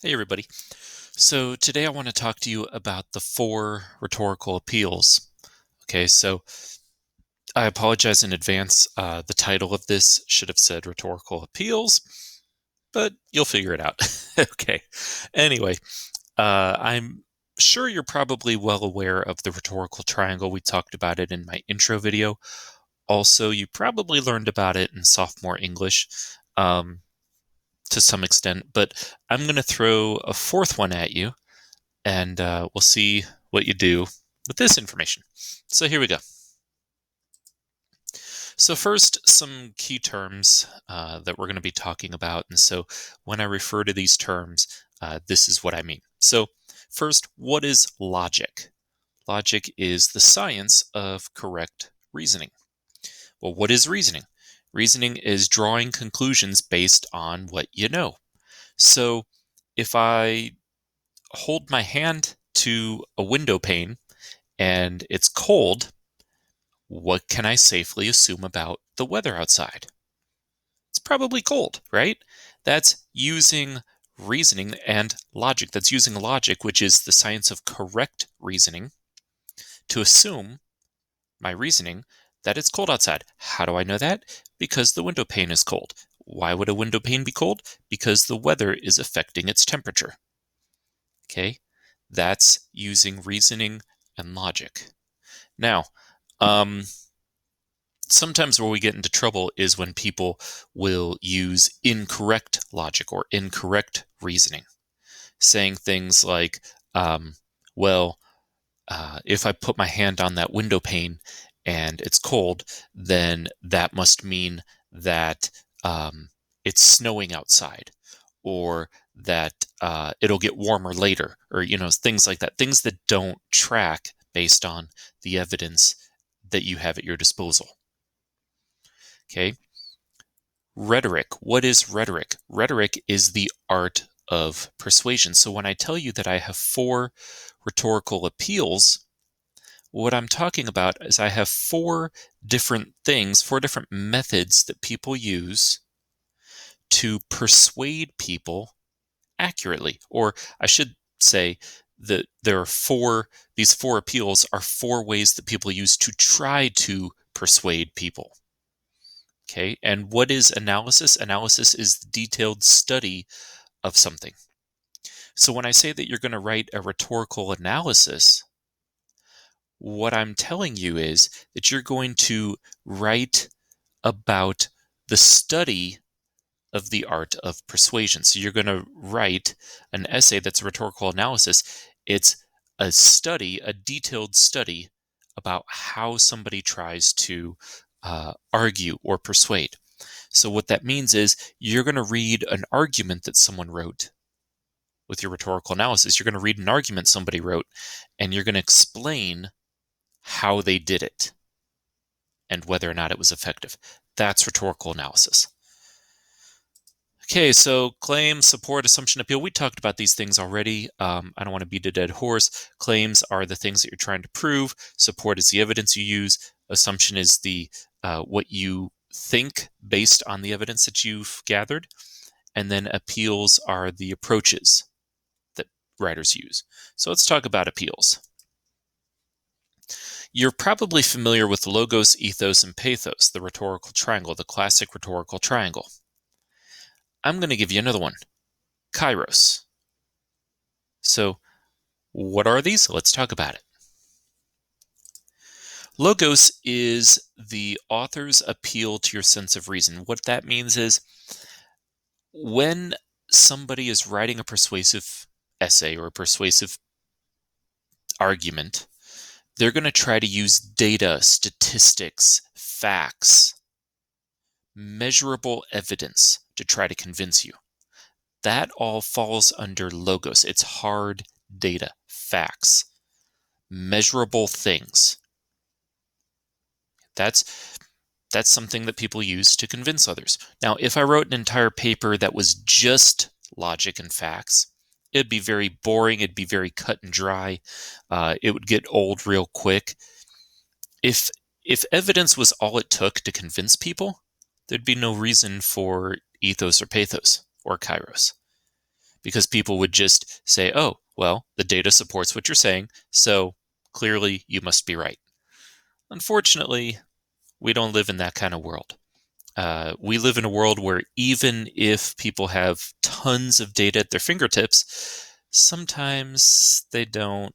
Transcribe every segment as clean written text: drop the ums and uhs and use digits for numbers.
Hey, everybody. So today I want to talk to you about the four rhetorical appeals. Okay, so I apologize in advance. The title of this should have said rhetorical appeals, but you'll figure it out. Okay. Anyway, I'm sure you're probably well aware of the rhetorical triangle. We talked about it in my intro video. Also, you probably learned about it in sophomore English um, to some extent, but I'm going to throw a fourth one at you and we'll see what you do with this information. So here we go. So first, some key terms that we're going to be talking about. And so when I refer to these terms, this is what I mean. So first, what is logic? Logic is the science of correct reasoning. Well, what is reasoning? Reasoning is drawing conclusions based on what you know. So if I hold my hand to a window pane and it's cold, what can I safely assume about the weather outside? It's probably cold, right? That's using reasoning and logic. That's using logic, which is the science of correct reasoning, to assume my reasoning that it's cold outside. How do I know that? Because the window pane is cold. Why would a window pane be cold? Because the weather is affecting its temperature. Okay? That's using reasoning and logic. Now, sometimes where we get into trouble is when people will use incorrect logic or incorrect reasoning, saying things like, um, well, if I put my hand on that window pane and it's cold, then that must mean that it's snowing outside, or that it'll get warmer later, or things like that. Things that don't track based on the evidence that you have at your disposal. Okay. Rhetoric. What is rhetoric? Rhetoric is the art of persuasion. So when I tell you that I have four rhetorical appeals, what I'm talking about is I have four different things, four different methods that people use to persuade people accurately. Or I should say that these four appeals are four ways that people use to try to persuade people. Okay, and what is analysis? Analysis is the detailed study of something. So when I say that you're going to write a rhetorical analysis, what I'm telling you is that you're going to write about the study of the art of persuasion. So you're going to write an essay that's a rhetorical analysis. It's a study, a detailed study about how somebody tries to argue or persuade. So what that means is you're going to read an argument that someone wrote with your rhetorical analysis. You're going to read an argument somebody wrote, and you're going to explain how they did it and whether or not it was effective. That's rhetorical analysis. Okay, so claim, support, assumption, appeal. We talked about these things already. I don't want to beat a dead horse. Claims are the things that you're trying to prove. Support is the evidence you use. Assumption is the what you think based on the evidence that you've gathered. And then appeals are the approaches that writers use. So let's talk about appeals. You're probably familiar with logos, ethos, and pathos, the rhetorical triangle, the classic rhetorical triangle. I'm going to give you another one, Kairos. So, what are these? Let's talk about it. Logos is the author's appeal to your sense of reason. What that means is when somebody is writing a persuasive essay or a persuasive argument, they're going to try to use data, statistics, facts, measurable evidence to try to convince you. That all falls under logos. It's hard data, facts, measurable things. That's something that people use to convince others. Now, if I wrote an entire paper that was just logic and facts, it'd be very boring. It'd be very cut and dry. It would get old real quick. If evidence was all it took to convince people, there'd be no reason for ethos or pathos or kairos. because people would just say, oh, well, the data supports what you're saying, so clearly you must be right. Unfortunately, we don't live in that kind of world. We live in a world where even if people have tons of data at their fingertips, sometimes they don't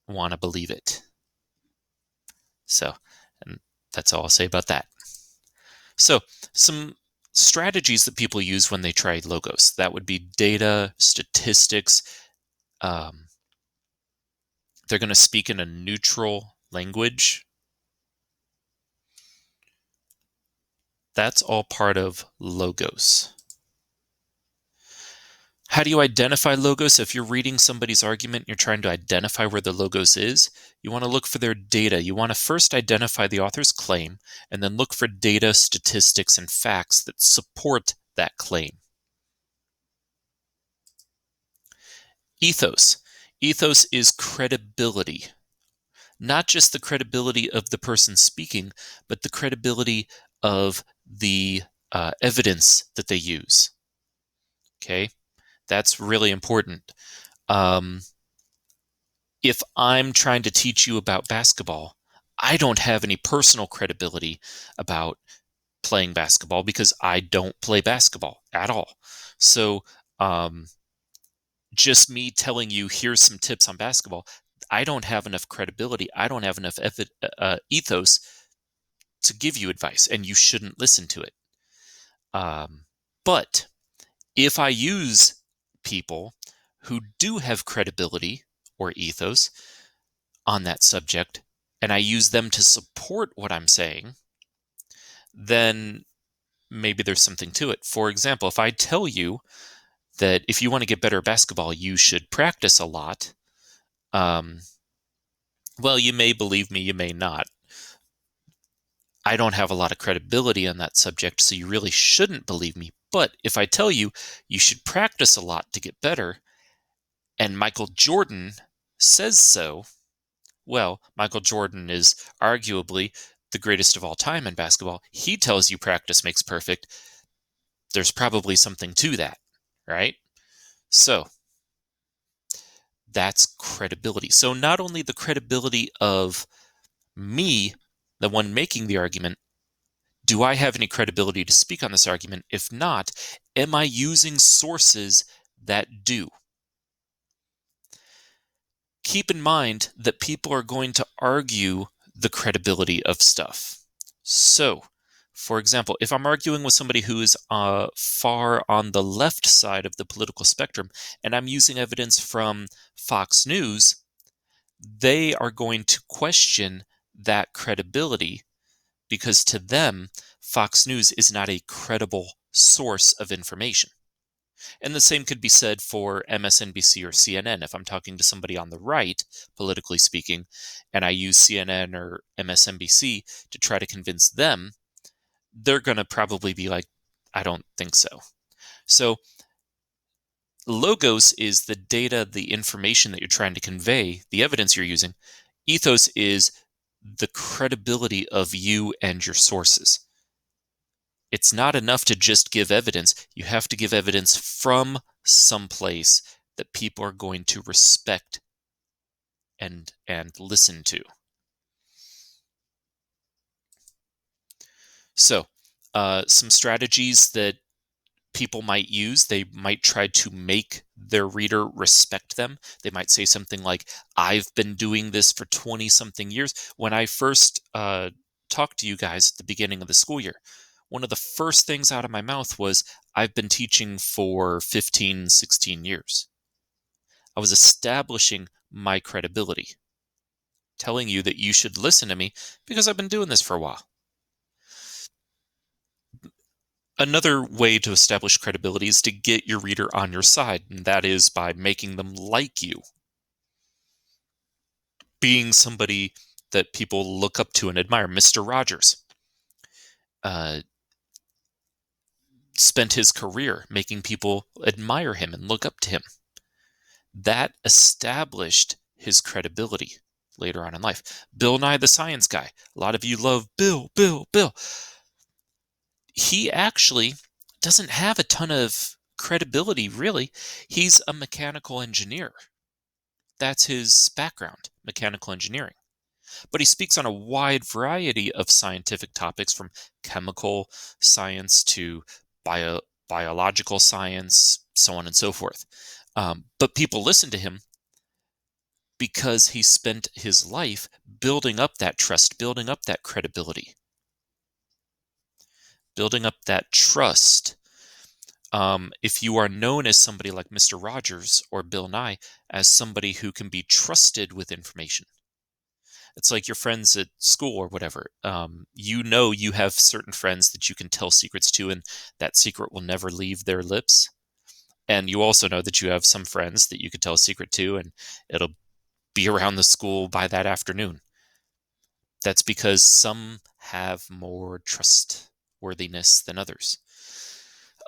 want to believe it. So, and that's all I'll say about that. So, some strategies that people use when they try logos, that would be data, statistics. Um, they're going to speak in a neutral language. That's all part of logos. How do you identify logos? If you're reading somebody's argument, you're trying to identify where the logos is, you want to look for their data. You want to first identify the author's claim, and then look for data, statistics, and facts that support that claim. Ethos. Ethos is credibility. Not just the credibility of the person speaking, but the credibility of the evidence that they use. Okay? That's really important. If I'm trying to teach you about basketball, I don't have any personal credibility about playing basketball because I don't play basketball at all. So just me telling you, here's some tips on basketball, I don't have enough credibility. I don't have enough ethos to give you advice, and you shouldn't listen to it. But if I use people who do have credibility or ethos on that subject, and I use them to support what I'm saying, then maybe there's something to it. For example, if I tell you that if you want to get better at basketball, you should practice a lot, well, you may believe me, you may not. I don't have a lot of credibility on that subject, so you really shouldn't believe me. But if I tell you you should practice a lot to get better, and Michael Jordan says so, well, Michael Jordan is arguably the greatest of all time in basketball. He tells you practice makes perfect. There's probably something to that, right? So that's credibility. So not only the credibility of me, the one making the argument, do I have any credibility to speak on this argument? If not, am I using sources that do? Keep in mind that people are going to argue the credibility of stuff. So, for example, if I'm arguing with somebody who is far on the left side of the political spectrum, and I'm using evidence from Fox News, they are going to question that credibility because to them, Fox News is not a credible source of information. And the same could be said for MSNBC or CNN. If I'm talking to somebody on the right, politically speaking, and I use CNN or MSNBC to try to convince them, they're going to probably be like, I don't think so. So logos is the data, the information that you're trying to convey, the evidence you're using. Ethos is the credibility of you and your sources. It's not enough to just give evidence. You have to give evidence from someplace that people are going to respect and listen to. So, some strategies that people might use, they might try to make their reader respect them. They might say something like, I've been doing this for 20 something years. When I first talked to you guys at the beginning of the school year, one of the first things out of my mouth was, I've been teaching for 15, 16 years. I was establishing my credibility, telling you that you should listen to me because I've been doing this for a while. Another way to establish credibility is to get your reader on your side, and that is by making them like you. Being somebody that people look up to and admire. Mr. Rogers spent his career making people admire him and look up to him. That established his credibility later on in life. Bill Nye the Science Guy. A lot of you love Bill. He actually doesn't have a ton of credibility, really. He's a mechanical engineer. That's his background, mechanical engineering. But he speaks on a wide variety of scientific topics from chemical science to bio, biological science, so on and so forth. But people listen to him because he spent his life building up that trust, building up that credibility, building up that trust. If you are known as somebody like Mr. Rogers or Bill Nye, as somebody who can be trusted with information, it's like your friends at school or whatever. You have certain friends that you can tell secrets to, and that secret will never leave their lips. And you also know that you have some friends that you could tell a secret to, and it'll be around the school by that afternoon. That's because some have more trustworthiness than others.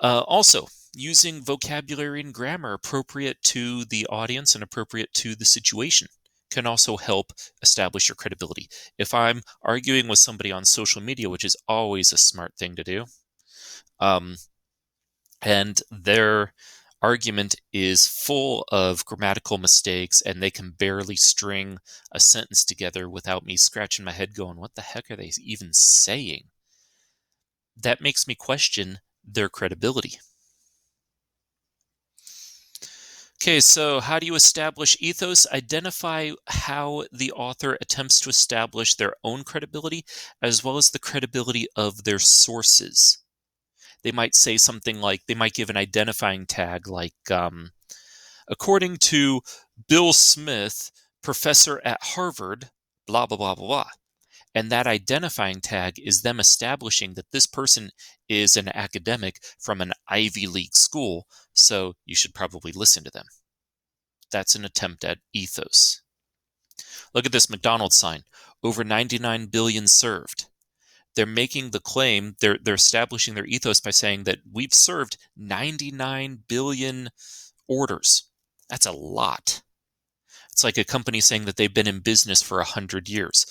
Also, using vocabulary and grammar appropriate to the audience and appropriate to the situation can also help establish your credibility. If I'm arguing with somebody on social media, which is always a smart thing to do, and their argument is full of grammatical mistakes and they can barely string a sentence together without me scratching my head going, what the heck are they even saying? That makes me question their credibility. Okay, so how do you establish ethos? Identify how the author attempts to establish their own credibility as well as the credibility of their sources. They might say something like, they might give an identifying tag like, according to Bill Smith, professor at Harvard, blah, blah, blah, blah, blah. And that identifying tag is them establishing that this person is an academic from an Ivy League school, so you should probably listen to them. That's an attempt at ethos. Look at this McDonald's sign. Over 99 billion served. They're making the claim, they're establishing their ethos by saying that we've served 99 billion orders. That's a lot. It's like a company saying that they've been in business for 100 years.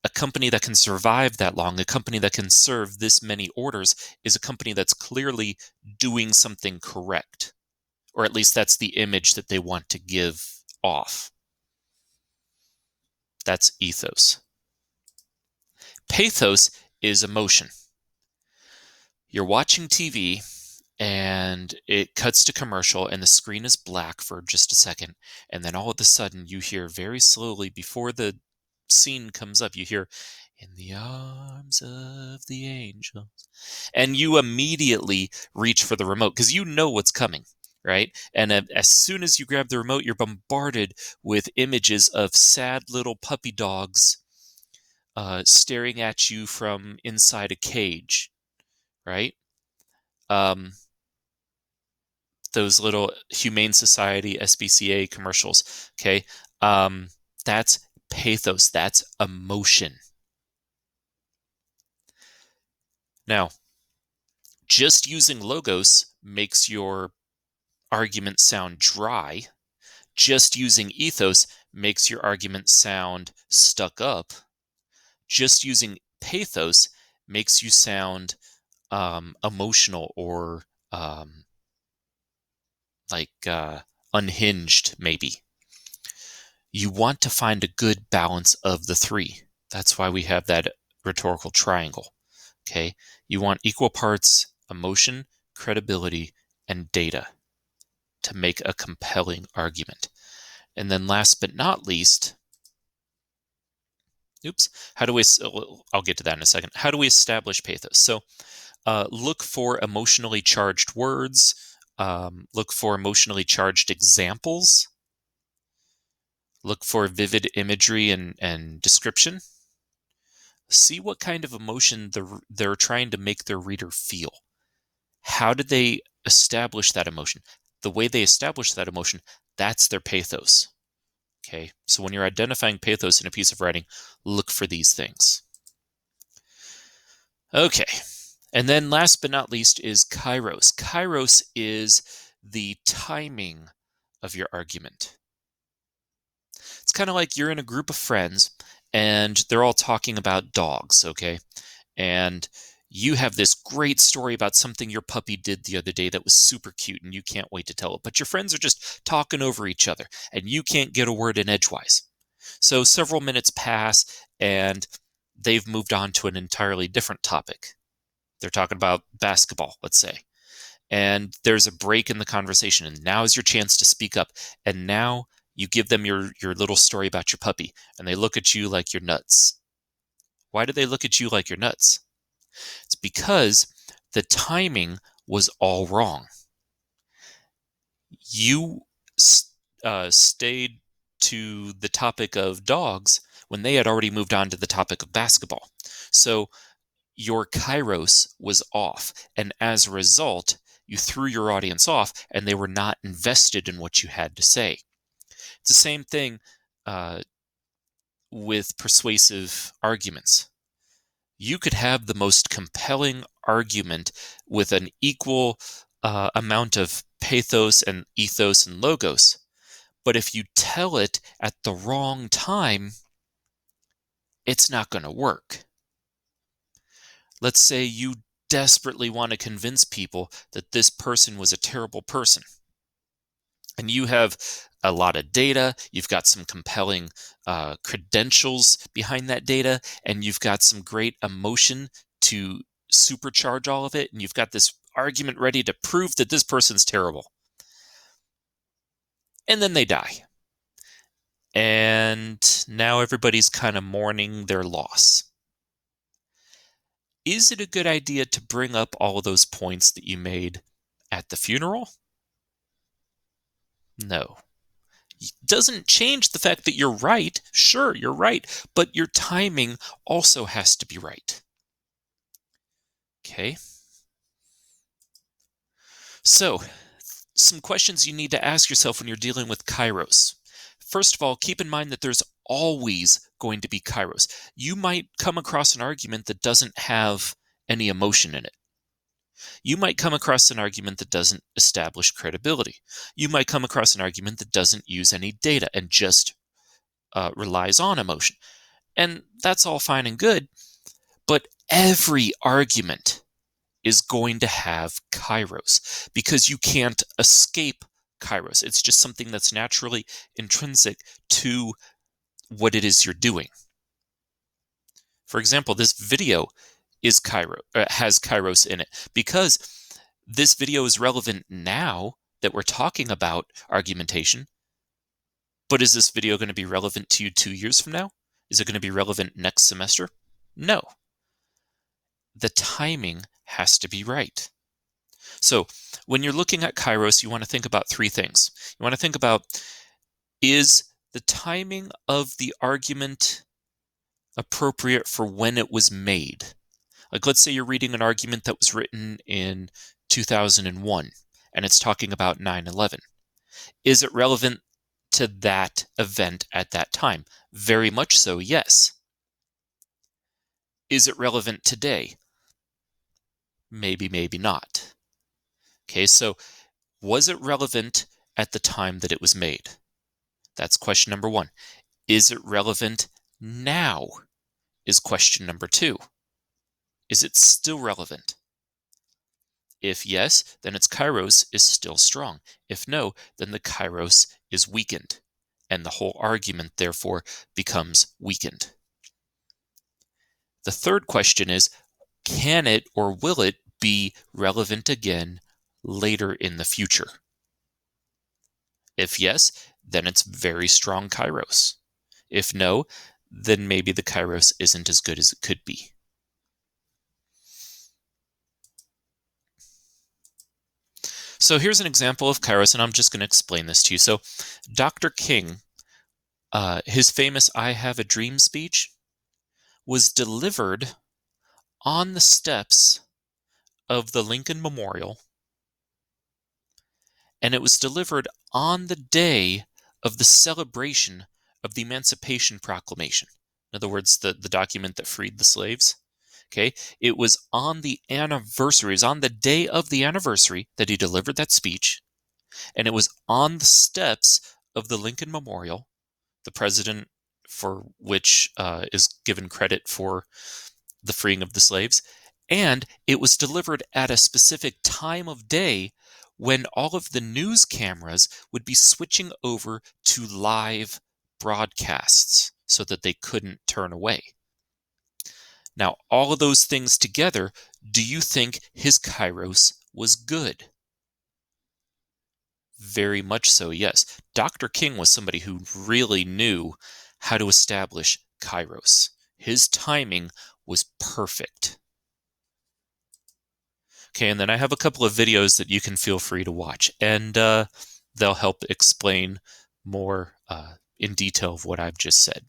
A company that can survive that long, a company that can serve this many orders, is a company that's clearly doing something correct. Or at least that's the image that they want to give off. That's ethos. Pathos is emotion. You're watching TV and it cuts to commercial and the screen is black for just a second, and then all of a sudden you hear very slowly, before the scene comes up, you hear, in the arms of the angels, and you immediately reach for the remote because you know what's coming, right? And as soon as you grab the remote, you're bombarded with images of sad little puppy dogs staring at you from inside a cage, right? Those little Humane Society, SPCA commercials. Okay, that's pathos. That's emotion. Now, just using logos makes your argument sound dry. Just using ethos makes your argument sound stuck up. Just using pathos makes you sound emotional or unhinged, maybe. You want to find a good balance of the three. That's why we have that rhetorical triangle. Okay? You want equal parts emotion, credibility, and data to make a compelling argument. And then last but not least, I'll get to that in a second. How do we establish pathos? So look for emotionally charged words, look for emotionally charged examples, look for vivid imagery and description. See what kind of emotion they're trying to make their reader feel. How did they establish that emotion? The way they establish that emotion, that's their pathos. Okay, so when you're identifying pathos in a piece of writing, look for these things. Okay, and then last but not least is Kairos. Kairos is the timing of your argument. It's kind of like you're in a group of friends and they're all talking about dogs, okay? And You have this great story about something your puppy did the other day that was super cute and you can't wait to tell it, but your friends are just talking over each other and you can't get a word in edgewise. So several minutes pass and they've moved on to an entirely different topic. They're talking about basketball, let's say. And there's a break in the conversation, and now is your chance to speak up. And now you give them your little story about your puppy, and they look at you like you're nuts. Why do they look at you like you're nuts? It's because the timing was all wrong. You stayed to the topic of dogs when they had already moved on to the topic of basketball. So your Kairos was off, and as a result, you threw your audience off, and they were not invested in what you had to say. It's the same thing with persuasive arguments. You could have the most compelling argument with an equal amount of pathos and ethos and logos, but if you tell it at the wrong time, it's not going to work. Let's say you desperately want to convince people that this person was a terrible person. And you have a lot of data, you've got some compelling credentials behind that data, and you've got some great emotion to supercharge all of it, and you've got this argument ready to prove that this person's terrible. And then they die. And now everybody's kind of mourning their loss. Is it a good idea to bring up all of those points that you made at the funeral? No. It doesn't change the fact that you're right. Sure, you're right, but your timing also has to be right. Okay? So, some questions you need to ask yourself when you're dealing with Kairos. First of all, keep in mind that there's always going to be Kairos. You might come across an argument that doesn't have any emotion in it. You might come across an argument that doesn't establish credibility. You might come across an argument that doesn't use any data and just relies on emotion. And that's all fine and good, but every argument is going to have Kairos because you can't escape Kairos. It's just something that's naturally intrinsic to what it is you're doing. For example, this video has Kairos in it because this video is relevant now that we're talking about argumentation. But is this video going to be relevant to you 2 years from now? Is it going to be relevant next semester? No. The timing has to be right. So when you're looking at Kairos, you want to think about 3 things. You want to think about, is the timing of the argument appropriate for when it was made? Like, let's say you're reading an argument that was written in 2001, and it's talking about 9/11. Is it relevant to that event at that time? Very much so, yes. Is it relevant today? Maybe, maybe not. Okay, so was it relevant at the time that it was made? That's question number 1. Is it relevant now? Is question number 2. Is it still relevant? If yes, then its Kairos is still strong. If no, then the Kairos is weakened, and the whole argument, therefore, becomes weakened. The third question is, can it or will it be relevant again later in the future? If yes, then it's very strong Kairos. If no, then maybe the Kairos isn't as good as it could be. So here's an example of Kairos, and I'm just going to explain this to you. So Dr. King, his famous I Have a Dream speech was delivered on the steps of the Lincoln Memorial, and it was delivered on the day of the celebration of the Emancipation Proclamation. In other words, the document that freed the slaves. Okay, it was on the anniversary, it was on the day of the anniversary that he delivered that speech, and it was on the steps of the Lincoln Memorial, the president for which is given credit for the freeing of the slaves. And it was delivered at a specific time of day when all of the news cameras would be switching over to live broadcasts so that they couldn't turn away. Now, all of those things together, do you think his Kairos was good? Very much so, yes. Dr. King was somebody who really knew how to establish Kairos. His timing was perfect. Okay, and then I have a couple of videos that you can feel free to watch, and they'll help explain more in detail of what I've just said.